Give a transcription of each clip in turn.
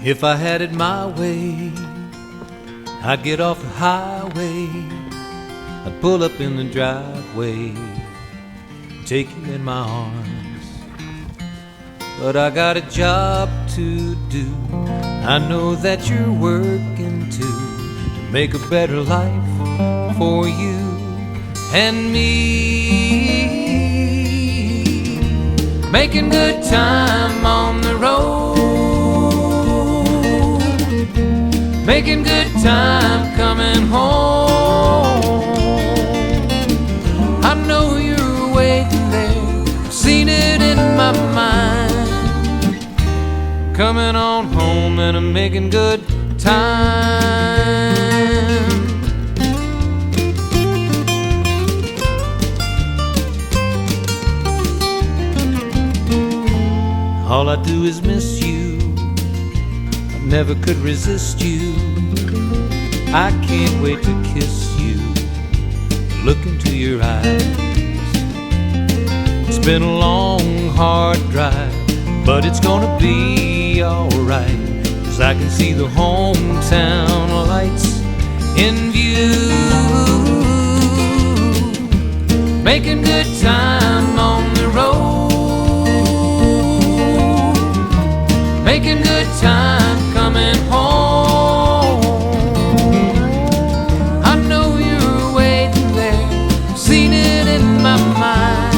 If I had it my way, I'd get off the highway, I'd pull up in the driveway, take you in my arms. But I got a job to do, I know that you're working too, to make a better life for you and me. Making good time on the road, making good time coming home. I know you're waiting there, I've seen it in my mind. Coming on home and I'm making good time. All I do is miss you, I never could resist you. I can't wait to kiss you, look into your eyes. It's been a long, hard drive, but it's gonna be alright, 'cause I can see the hometown lights in view. Making good time on the road, making good time coming home. I know you're waiting there, seen it in my mind.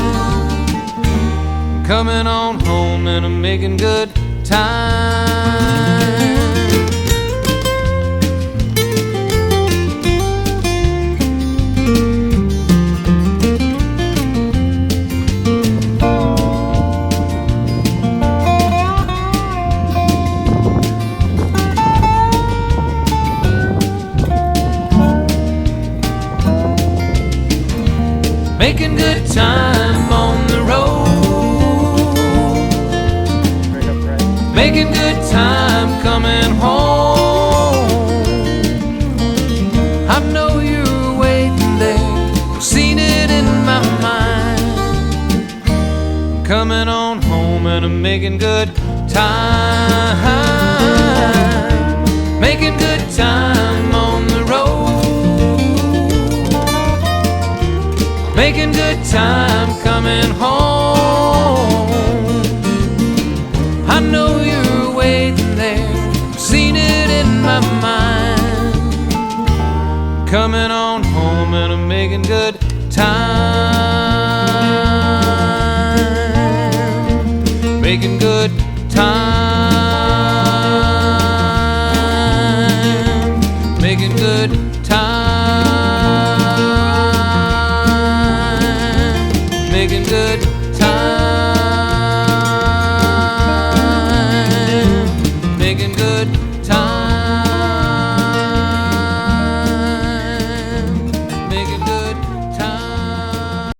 Coming on home and I'm making good time. Making good time on the road, making good time coming home. I know you're waiting there, I've seen it in my mind. Coming on home and I'm making good time, making good time on the road, making good time coming home. I know you're waiting there, seen it in my mind. Coming on home and I'm making good time, making good time.